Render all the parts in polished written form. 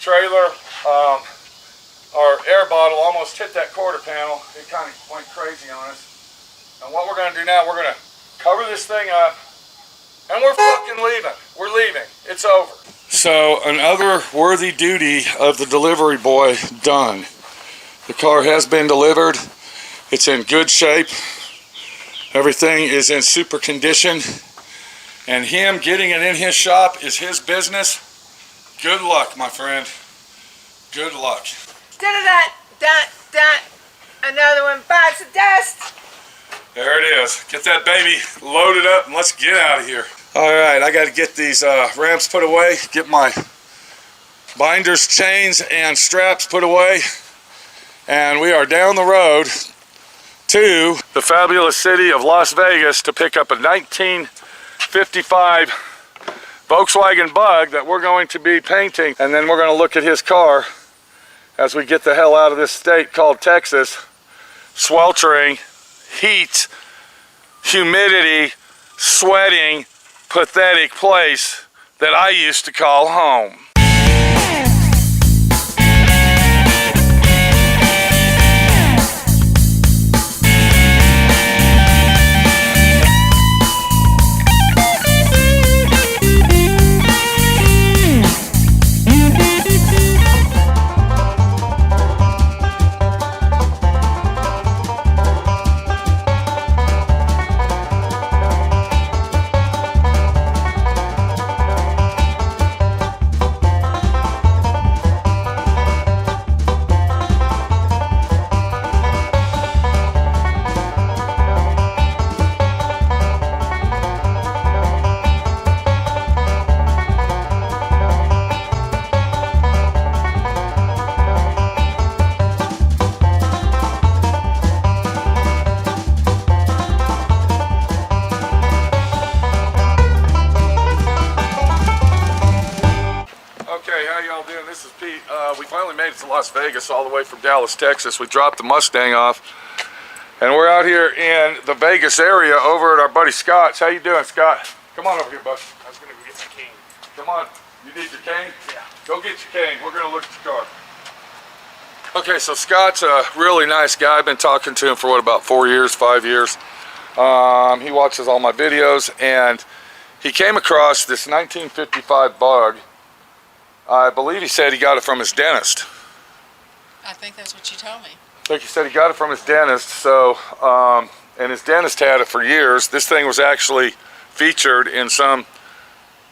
trailer, our air bottle almost hit that quarter panel. It kind of went crazy on us. And what we're going to do now, we're going to cover this thing up, and we're fucking leaving. We're leaving. It's over. So another worthy duty of the delivery boy done. The car has been delivered. It's in good shape. Everything is in super condition. And him getting it in his shop is his business. Good luck, my friend. Good luck. Another one bites the dust. There it is. Get that baby loaded up and let's get out of here. All right, I got to get these ramps put away, get my binders, chains, and straps put away. And we are down the road to the fabulous city of Las Vegas to pick up a 1955 Volkswagen Bug that we're going to be painting. And then we're going to look at his car as we get the hell out of this state called Texas. Sweltering, heat, humidity, sweating, pathetic place that I used to call home. We finally made it to Las Vegas all the way from Dallas, Texas. We dropped the Mustang off, and we're out here in the Vegas area over at our buddy Scott's. How you doing, Scott? Come on over here, bud. I was going to go get my cane. Come on. You need your cane? Yeah. Go get your cane. We're going to look at your car. Okay, so Scott's a really nice guy. I've been talking to him for, what, about 4 years, 5 years. He watches all my videos, and he came across this 1955 Bug. I believe he said he got it from his dentist. I think that's what you told me. I think he said he got it from his dentist. So, and his dentist had it for years. This thing was actually featured in some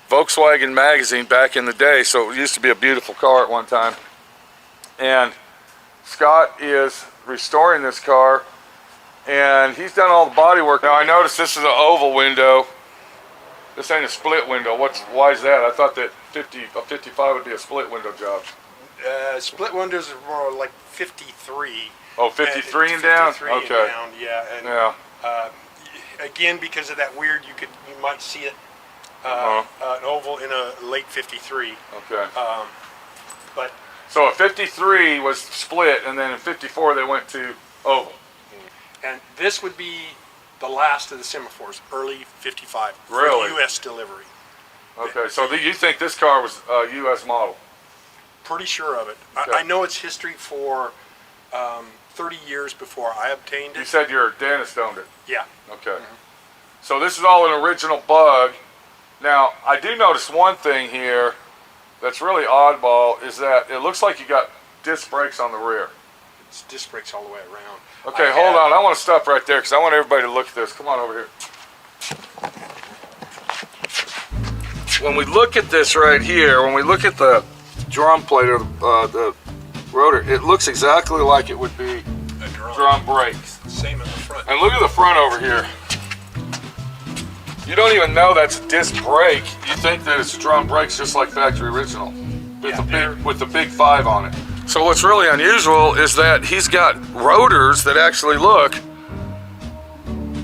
Volkswagen magazine back in the day. So it used to be a beautiful car at one time. And Scott is restoring this car, and he's done all the body work. Now I noticed this is an oval window. This ain't a split window. Why is that? I thought that a 55 would be a split window job. Split windows are more like 53. Oh, 53 and down? 53 Okay. and down, yeah. And, yeah. Again, because of that weird, you might see it an oval in a late 53. Okay. But so a 53 was split, and then in 54 they went to oval. And this would be the last of the semaphores, early 55. Really? For U.S. delivery. Okay, so you think this car was a U.S. model? Pretty sure of it. Okay. I know its history for 30 years before I obtained it. You said your dentist owned it? Yeah. Okay. So this is all an original Bug. Now, I do notice one thing here that's really oddball, is that it looks like you got disc brakes on the rear. It's disc brakes all the way around. Okay, hold on. I want to stop right there because I want everybody to look at this. Come on over here. When we look at this right here, when we look at the drum plate or the rotor, it looks exactly like it would be A drum brakes. Same in the front. And look at the front over here. You don't even know that's a disc brake. You think that it's drum brakes just like factory original with the big 5 on it. So what's really unusual is that he's got rotors that actually look,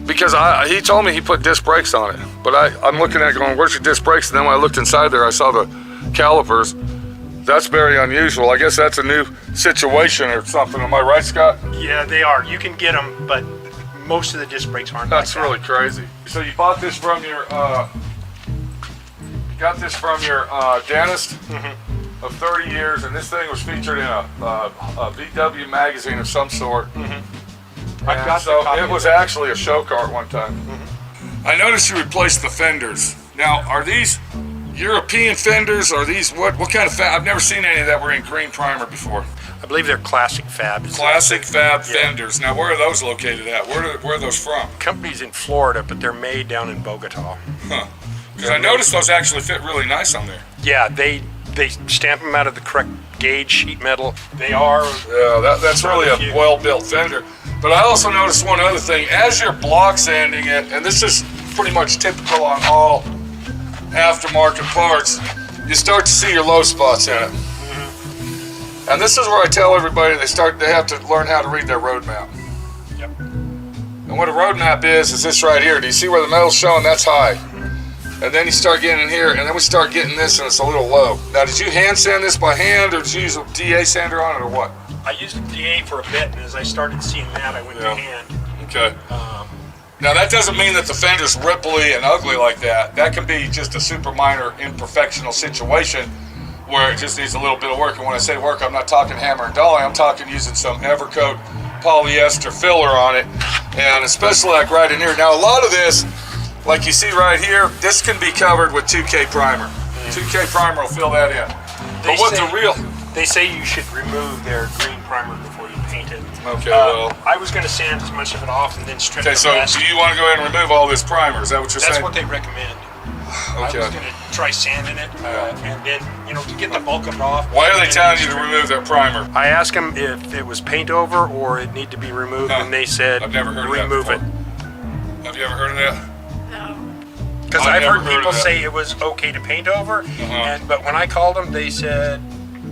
because he told me he put disc brakes on it, but I'm looking at it going, where's your disc brakes? And then when I looked inside there, I saw the calipers. That's very unusual. I guess that's a new situation or something. Am I right, Scott? Yeah, they are. You can get them, but most of the disc brakes aren't. That's like that. really crazy. So you bought this from your, dentist? Mm-hmm. of 30 years, and this thing was featured in a VW magazine of some sort. I got so the copy it of was that. actually a show car one time. I noticed you replaced the fenders. Now, are these European fenders? Are these what kind of I've never seen any that were in green primer before. I believe they're classic fab. Classic fab fenders. Now, where are those located at? Where are those from? Company's in Florida, but they're made down in Bogota. Huh. Because I noticed those actually fit really nice on there. Yeah, they stamp them out of the correct gauge sheet metal. They are. Yeah, that's really a well-built fender. But I also noticed one other thing. As you're block sanding it, and this is pretty much typical on all aftermarket parts, you start to see your low spots in it. And this is where I tell everybody they have to learn how to read their road map. Yep. And what a road map is this right here. Do you see where the metal's showing? That's high. And then you start getting in here, and then we start getting this, and it's a little low. Now, did you hand sand this by hand, or did you use a DA sander on it, or what? I used a DA for a bit, and as I started seeing that, I went to hand. Okay. Now, that doesn't mean that the fender's ripply and ugly like that. That can be just a super minor imperfectional situation where it just needs a little bit of work. And when I say work, I'm not talking hammer and dolly. I'm talking using some Evercoat polyester filler on it, and especially like right in here. Now, a lot of this, like you see right here, this can be covered with 2K primer. 2K primer will fill that in. But what's the real? They say you should remove their green primer before you paint it. Okay, well. I was going to sand as much of it off and then strip the Okay, rest. so do you want to go ahead and remove all this primer? Is that what you're saying? That's what they recommend. Okay. I was going to try sanding it, and then, to get the bulk of it off. Why are they telling you to remove their primer? I asked them if it was paint over or it needed to be removed, and they said, I've never heard remove of that it. before. Have you ever heard of that? No. Because I've I've never heard heard people of that. say it was okay to paint over, but when I called them, they said,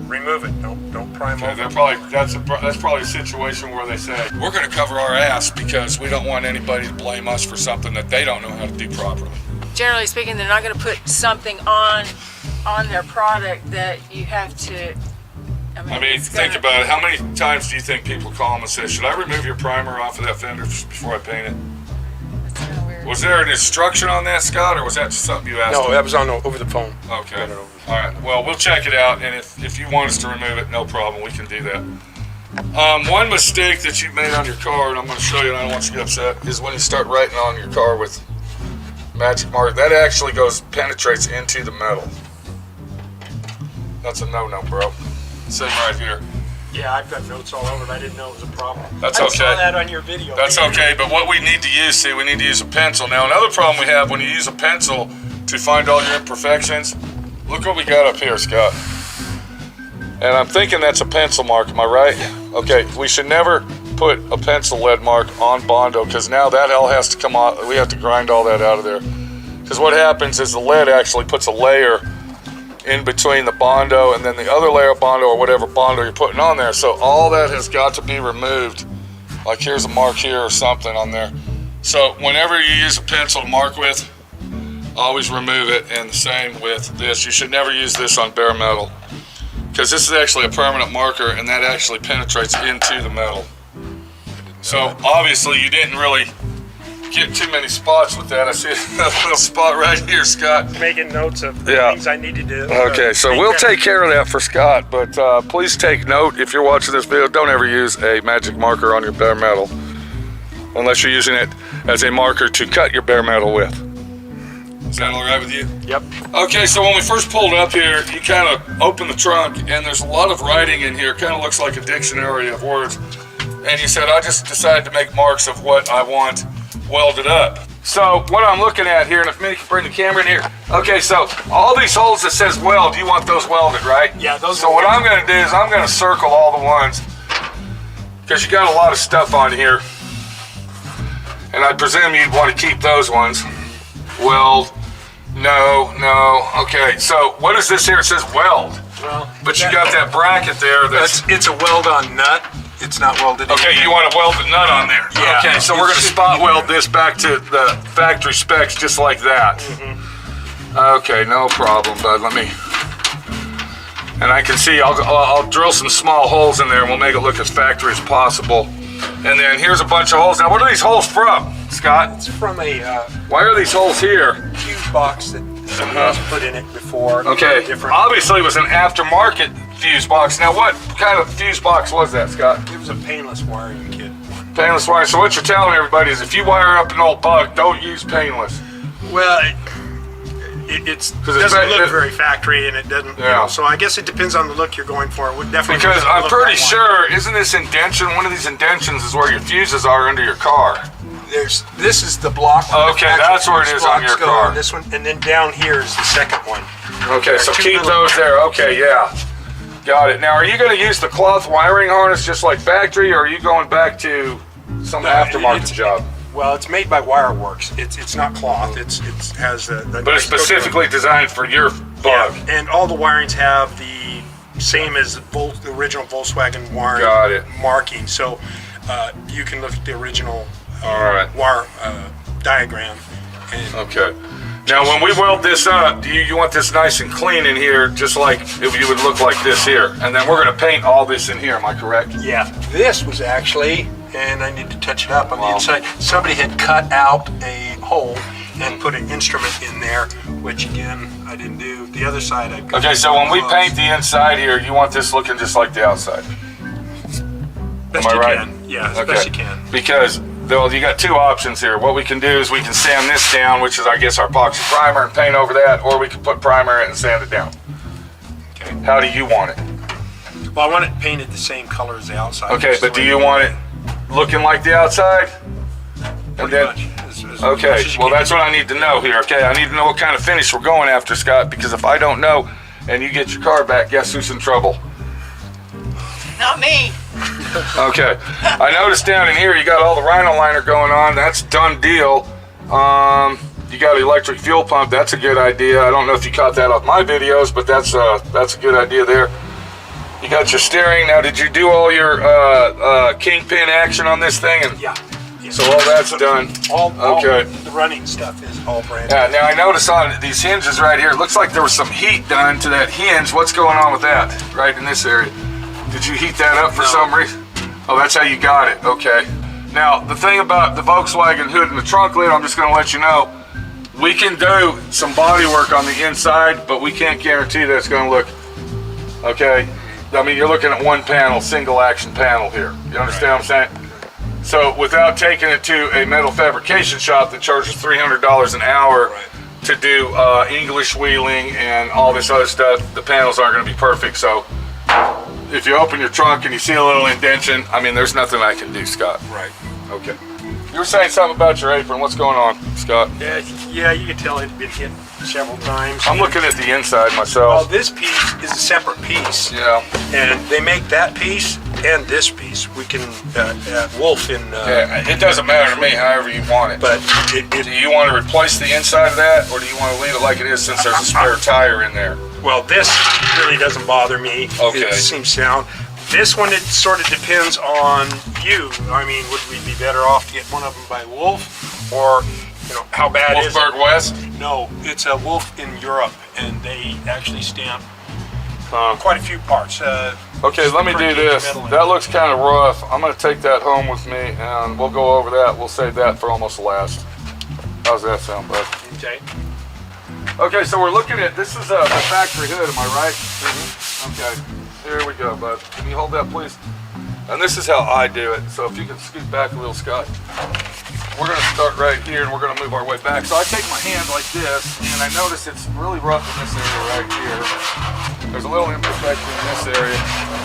remove it. Don't prime Okay, over. that's probably a situation where they say, we're going to cover our ass because we don't want anybody to blame us for something that they don't know how to do properly. Generally speaking, they're not going to put something on their product that you have to. I mean, think about it. How many times do you think people call them and say, should I remove your primer off of that fender before I paint it? That's kind of weird. Was there an instruction on that, Scott, or was that just something you asked No, them? that was over the phone. Okay. All right. Well, we'll check it out, and if you want us to remove it, no problem. We can do that. One mistake that you made on your car, and I'm going to show you, and I don't want you to get upset, is when you start writing on your car with magic marker. That actually penetrates into the metal. That's a no-no, bro. Same right here. Yeah, I've got notes all over it. I didn't know it was a problem. That's I okay. saw that on your video. That's okay, but what we need to use, we need to use a pencil. Now, another problem we have when you use a pencil to find all your imperfections, look what we got up here, Scott. And I'm thinking that's a pencil mark, am I right? Yeah. Okay, we should never put a pencil lead mark on Bondo, because now that all has to come out. We have to grind all that out of there. Because what happens is the lead actually puts a layer in between the Bondo and then the other layer of Bondo or whatever Bondo you're putting on there. So all that has got to be removed. Like here's a mark here or something on there. So whenever you use a pencil to mark with, always remove it. And the same with this. You should never use this on bare metal, because this is actually a permanent marker and that actually penetrates into the metal. So obviously you didn't really get too many spots with that. I see a little spot right here, Scott. Making notes of things I needed to. Okay, so we'll take care of that for Scott, but please take note, if you're watching this video, don't ever use a magic marker on your bare metal unless you're using it as a marker to cut your bare metal with. Is that all right with you? Yep. Okay, so when we first pulled up here, you kind of opened the trunk, and there's a lot of writing in here. Kind of looks like a dictionary of words. And you said, I just decided to make marks of what I want welded up. So what I'm looking at here, and if Minnie can bring the camera in here. Okay, so all these holes that says weld, you want those welded, right? Yeah, those. So what I'm going to do is I'm going to circle all the ones, because you got a lot of stuff on here. And I presume you'd want to keep those ones. Weld. No. Okay, so what is this here? It says weld. Well, but you got that bracket there it's a weld-on nut. It's not welded. Okay, you want to weld the nut on there. Yeah. Okay, so we're going to spot weld this back to the factory specs just like that. Okay, no problem, bud. Let me... And I can see, I'll drill some small holes in there and we'll make it look as factory as possible. And then here's a bunch of holes. Now, what are these holes from, Scott? It's from a Why are these holes here? fuse box that somebody else put in it before. Okay, Different. obviously it was an aftermarket fuse box. Now what kind of fuse box was that, Scott? It was a painless wiring kit. Painless wiring. So what you're telling everybody is if you wire up an old bug, don't use painless. Well, it doesn't look very factory, and it doesn't. Yeah. You know, so I guess it depends on the look you're going for. It would definitely Because I'm look pretty that one. sure, isn't this indention? One of these indentions is where your fuses are under your car. This is the block. Okay, that's where it is on your car. This one, and then down here is the second one. Okay, so Two keep little- those there. Okay, yeah. Got it. Now, are you going to use the cloth wiring harness just like factory, or are you going back to some aftermarket job? Well, it's made by Wireworks. It's not cloth. It has the But it's specifically designed for your bug. Yeah, and all the wirings have the same as the original Volkswagen wiring Got it. marking. So you can look at the original All right. wire diagram. And Okay. Now, when we weld this up, do you want this nice and clean in here, just like if you would look like this here? And then we're going to paint all this in here, am I correct? yeah, this was actually, and I need to touch it up on Wow. the inside. Somebody had cut out a hole and put an instrument in there, which again, I didn't do. The other side, I've got. Okay, so when we paint the inside here, you want this looking just like the outside? best am I you right? can. Yeah, as Okay. best you can. Because, well, you got two options here. What we can do is we can sand this down, which is, I guess, our epoxy primer, and paint over that, or we can put primer in it and sand it down. Okay. How do you want it? Well, I want it painted the same color as the outside. Okay, Just but the do way you want it looking like the outside? And Pretty then, much. As much okay, as you well, can. that's what I need to know here, okay? I need to know what kind of finish we're going after, Scott, because if I don't know and you get your car back, guess who's in trouble? Not me. Okay, I noticed down in here you got all the rhino liner going on. That's done deal. You got an electric fuel pump. That's a good idea. I don't know if you caught that off my videos, but that's a good idea there. You got your steering. Now, did you do all your kingpin action on this thing? And Yeah. Yeah. so all that's done. All Okay. the running stuff is all brand new. Yeah, now I noticed on these hinges right here, it looks like there was some heat done to that hinge. What's going on with that right in this area? Did you heat that up for some reason? Oh, that's how you got it. Okay. Now, the thing about the Volkswagen hood and the trunk lid, I'm just going to let you know, we can do some body work on the inside, but we can't guarantee that it's going to look, okay? I mean, you're looking at one panel, single action panel here. You understand what I'm saying? So without taking it to a metal fabrication shop that charges $300 an hour to do English wheeling and all this other stuff, the panels aren't going to be perfect. So if you open your trunk and you see a little indentation, I mean, there's nothing I can do, Scott. Right. Okay. You were saying something about your apron. What's going on, Scott? Yeah, you can tell it's been hit several times. I'm looking at the inside Well, myself. this piece is a separate piece. Yeah. And they make that piece and this piece. We can, Wolf in, Yeah, it doesn't matter to me, however you want it. but Do you want to replace the inside of that, or do you want to leave it like it is since there's a spare tire in there? well, this really doesn't bother me. Okay. It seems sound. This one, it sort of depends on you. I mean, would we be better off to get one of them by Wolf, or, you know, how bad is it? Wolfsburg West? No, it's a Wolf in Europe, and they actually stamp quite a few parts. Okay, let me do pretty this. metal in That it. looks kind of rough. I'm going to take that home with me, and we'll go over that. We'll save that for almost last. How's that sound, bud? Okay. Okay, so we're looking at, this is a factory hood, am I right? Okay, here we go, bud. Can you hold that, please? And this is how I do it. So if you can scoot back a little, Scott. We're going to start right here, and we're going to move our way back. So I take my hand like this, and I notice it's really rough in this area right here. There's a little imperfection in this area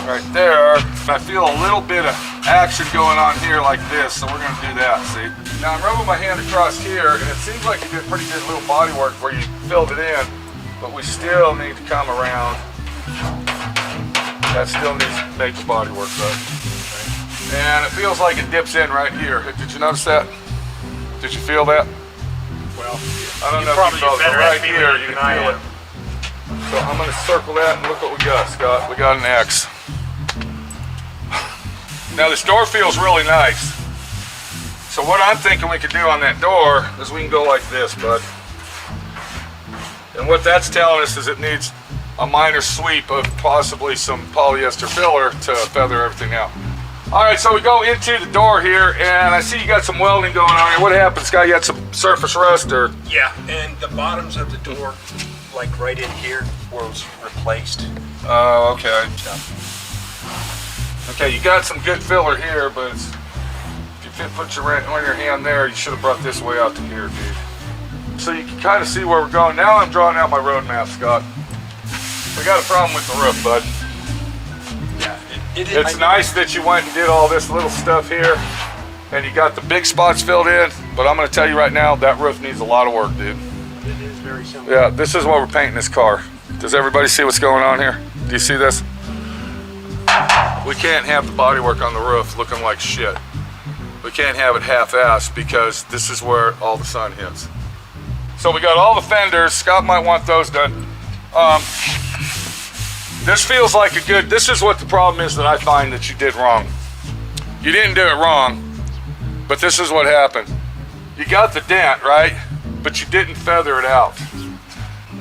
right there. And I feel a little bit of action going on here like this, so we're going to do that, see? Now I'm rubbing my hand across here, and it seems like you did pretty good little body work where you filled it in, but we still need to come around. That still needs major body work though. And it feels like it dips in right here. Did you notice that? Did you feel that? Well, I don't know if you felt it. Right here, you can feel it. So I'm going to circle that and look what we got, Scott. We got an X. Now this door feels really nice. So what I'm thinking we could do on that door is we can go like this, bud. And what that's telling us is it needs a minor sweep of possibly some polyester filler to feather everything out. All right, so we go into the door here, and I see you got some welding going on here. What happened, Scott? You had some surface rust, or? Yeah, and the bottoms of the door, like right in here, was replaced. Oh, okay. Okay, you got some good filler here, but if you put your hand there, you should have brought this way out to here, dude. So you can kind of see where we're going. Now I'm drawing out my road map, Scott. We got a problem with the roof, bud. It's nice that you went and did all this little stuff here and you got the big spots filled in, but I'm going to tell you right now, that roof needs a lot of work, dude. It is very similar. Yeah, this is why we're painting this car. Does everybody see what's going on here? Do you see this? We can't have the bodywork on the roof looking like shit. We can't have it half-assed because this is where all the sun hits. So we got all the fenders. Scott might want those done. This feels like a good, this is what the problem is that I find that you did wrong. You didn't do it wrong, but this is what happened. You got the dent, right? But you didn't feather it out.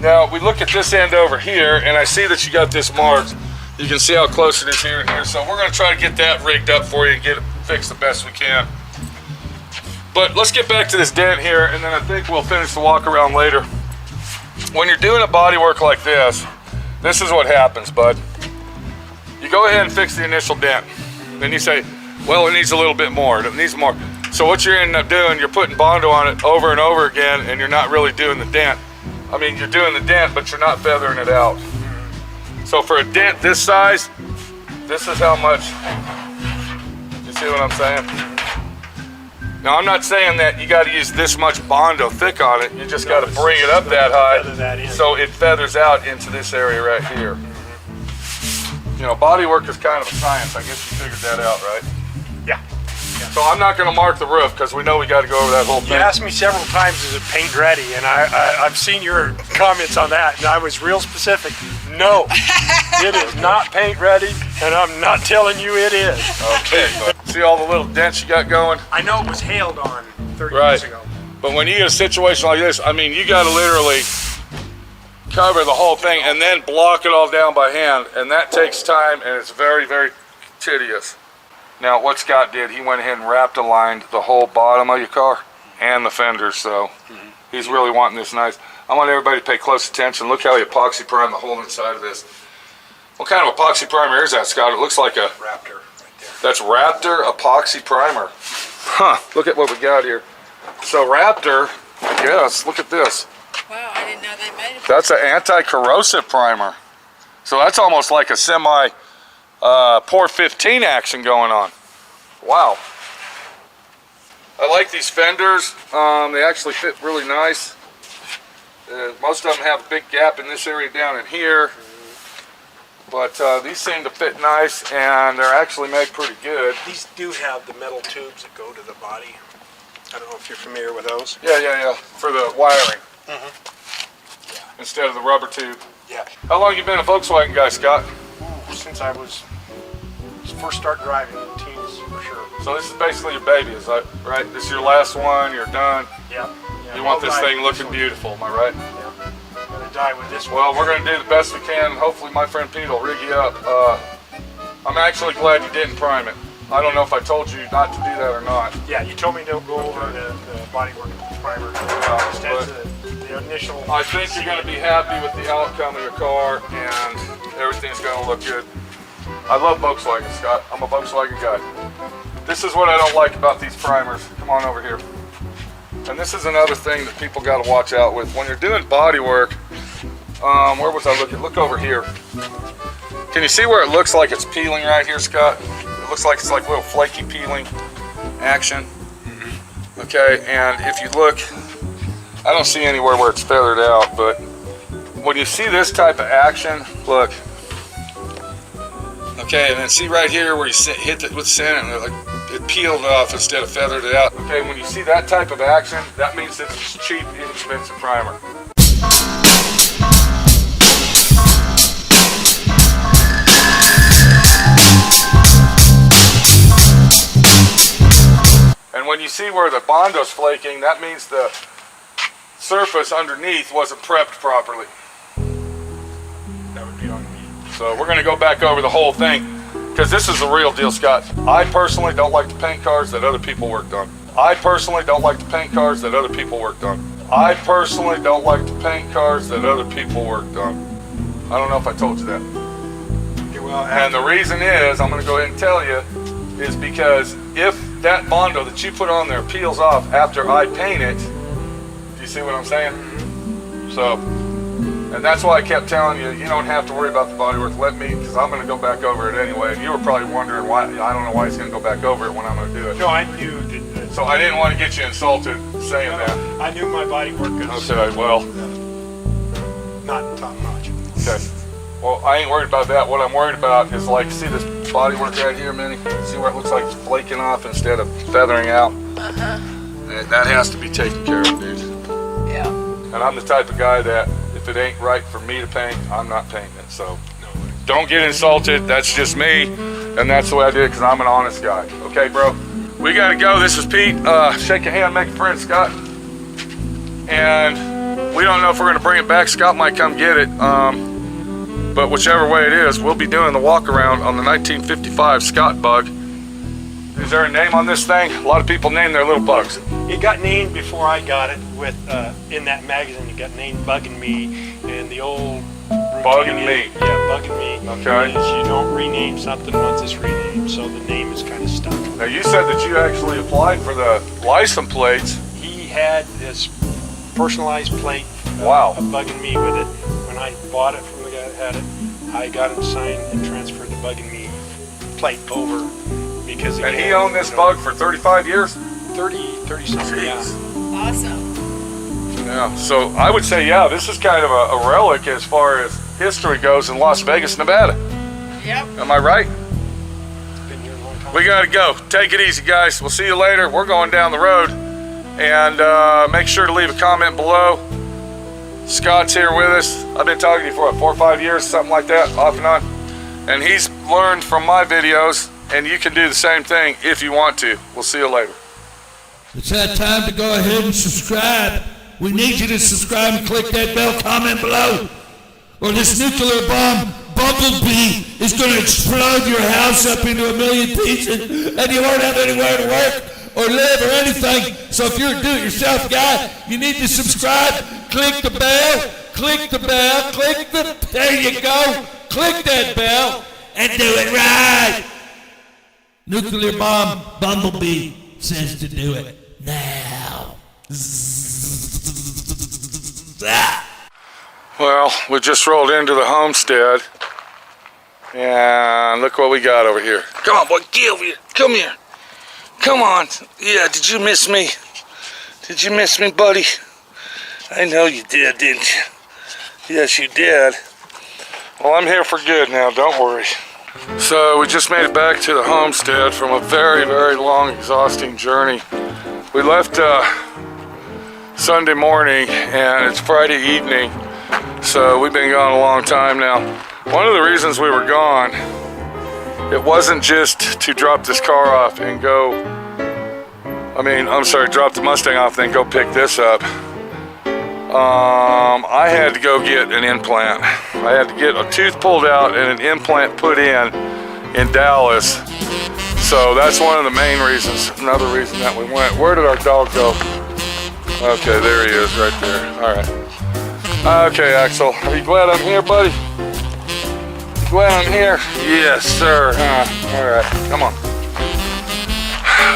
Now, we look at this end over here, and I see that you got this marked. You can see how close it is here and here. So we're gonna try to get that rigged up for you and get it fixed the best we can. But let's get back to this dent here, and then I think we'll finish the walk around later. When you're doing a bodywork like this is what happens, bud. You go ahead and fix the initial dent. Then you say, well, it needs a little bit more. It needs more. So what you end up doing, you're putting Bondo on it over and over again, and you're not really doing the dent. I mean, you're doing the dent, but you're not feathering it out. So for a dent this size, this is how much. You see what I'm saying? Now, I'm not saying that you got to use this much Bondo thick on it. You just got to bring it up that high so it feathers out into this area right here. You know, bodywork is kind of a science. I guess you figured that out, right? Yeah. So I'm not going to mark the roof because we know we got to go over that whole thing. You asked me several times, is it paint ready? And I've seen your comments on that, and I was real specific. No, it is not paint ready, and I'm not telling you it is. Okay, but see all the little dents you got going? I know it was hailed on 30 years ago. But when you get a situation like this, I mean, you got to literally cover the whole thing and then block it all down by hand, and that takes time, and it's very, very tedious. Now, what Scott did, he went ahead and wrapped aligned the whole bottom of your car and the fenders, so he's really wanting this nice. I want everybody to pay close attention. Look how he epoxy primed the whole inside of this. What kind of epoxy primer is that, Scott? It looks like a Raptor right there. That's Raptor epoxy primer. Huh, look at what we got here. So Raptor, I guess, look at this. Wow, I didn't know they made it. That's an anti-corrosive primer. So that's almost like a semi Port 15 action going on. Wow. I like these fenders. They actually fit really nice. Most of them have a big gap in this area down in here. But these seem to fit nice, and they're actually made pretty good. These do have the metal tubes that go to the body. I don't know if you're familiar with those. Yeah. For the wiring. Yeah. Instead of the rubber tube. Yeah. How long you been a Volkswagen guy, Scott? Since I was first start driving, teens for sure. So this is basically your baby, is that right? This is your last one, you're done. Yeah. You want this thing looking beautiful, am I right? Yeah. I'm gonna die with this one. Well, we're gonna do the best we can, and hopefully my friend Pete will rig you up. I'm actually glad you didn't prime it. I don't know if I told you not to do that or not. Yeah, you told me to go over the bodywork primer. The initial. I think you're gonna be happy with the outcome of your car, and everything's gonna look good. I love Volkswagen, Scott. I'm a Volkswagen guy. This is what I don't like about these primers. Come on over here. And this is another thing that people got to watch out with. When you're doing body work, where was I looking? Look over here. Can you see where it looks like it's peeling right here, Scott? It looks like it's like little flaky peeling action. Okay, and if you look, I don't see anywhere where it's feathered out, but when you see this type of action, look. Okay, and then see right here where you hit it with sand and it peeled off instead of feathered it out. Okay, when you see that type of action, that means it's a cheap, inexpensive primer. And when you see where the Bondo's flaking, that means the surface underneath wasn't prepped properly. That would be on me. So we're going to go back over the whole thing. Because this is the real deal, Scott. I personally don't like to paint cars that other people worked on. I personally don't like to paint cars that other people worked on. I personally don't like to paint cars that other people worked on. I don't know if I told you that. Okay, well, And the reason is, I'm going to go ahead and tell you, is because if that Bondo that you put on there peels off after I paint it, do you see what I'm saying? So, and that's why I kept telling you, you don't have to worry about the bodywork. Let me, because I'm going to go back over it anyway. And you were probably wondering why. I don't know why he's going to go back over it when I'm going to do it. no, I knew that. So I didn't want to get you insulted saying that. I knew my body work was Okay, well, not top notch. okay. Well, I ain't worried about that. What I'm worried about is, like, see this bodywork right here, Minnie? See where it looks like it's flaking off instead of feathering out? That has to be taken care of, dude. Yeah. And I'm the type of guy that if it ain't right for me to paint, I'm not painting it. So don't get insulted. That's just me. And that's the way I did it because I'm an honest guy. Okay, bro? We got to go. This is Pete. Shake a hand, make a friend, Scott. And we don't know if we're going to bring it back. Scott might come get it. But whichever way it is, we'll be doing the walk around on the 1955 Scott Bug. Is there a name on this thing? A lot of people name their little bugs. It got named before I got it with in that magazine. It got named Buggin' Me, and the old Buggin' Me. Yeah, Buggin' Me. Okay. Is you don't rename something once it's renamed, so the name is kind of stuck. Now you said that you actually applied for the license plates. He had this personalized plate. Wow. Of Buggin' Me with it. When I bought it from the guy that had it, I got him signed and transferred the Buggin' Me plate over because. And he owned this bug for 35 years? 30 something. Yeah. Awesome. Yeah, so I would say, yeah, this is kind of a relic as far as history goes in Las Vegas, Nevada. Yep. Am I right? Been here a long time. We gotta go. Take it easy, guys. We'll see you later. We're going down the road. And make sure to leave a comment below. Scott's here with us. I've been talking to you for, what, 4 or 5 years, something like that, off and on. And he's learned from my videos, and you can do the same thing if you want to. We'll see you later. It's that time to go ahead and subscribe. We need you to subscribe and click that bell, comment below, or this nuclear bomb bumblebee is going to explode your house up into a million pieces, and you won't have anywhere to work or live or anything. So if you're a do-it-yourself guy, you need to subscribe, click the bell, there you go, click that bell, and do it right. Nuclear bomb bumblebee says to do it now. Well, we just rolled into the homestead, and look what we got over here. Come on, boy, get over here. Come here. Come on. Yeah, did you miss me? Did you miss me, buddy? I know you did, didn't you? Yes, you did. Well, I'm here for good now, don't worry. So we just made it back to the homestead from a very, very long, exhausting journey. We left Sunday morning, and it's Friday evening, so we've been gone a long time now. One of the reasons we were gone, it wasn't just to drop this car off and go, drop the Mustang off, then go pick this up. I had to go get an implant. I had to get a tooth pulled out and an implant put in Dallas. So that's one of the main reasons, another reason that we went. Where did our dog go? Okay, there he is right there. All right. Okay, Axel, are you glad I'm here, buddy? Glad I'm here? Yes, sir. All right, come on.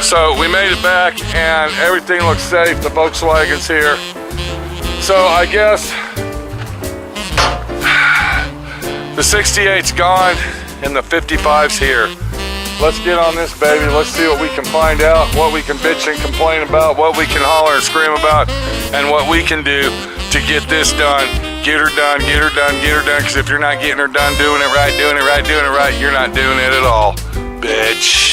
So we made it back and everything looks safe. The Volkswagen's here. So I guess the 68's gone and the 55's here. Let's get on this baby. Let's see what we can find out, what we can bitch and complain about, what we can holler and scream about, and what we can do to get this done. Get her done, get her done, get her done. Because if you're not getting her done, doing it right, you're not doing it at all, bitch.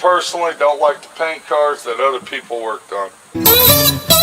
personally don't like to paint cars that other people worked on.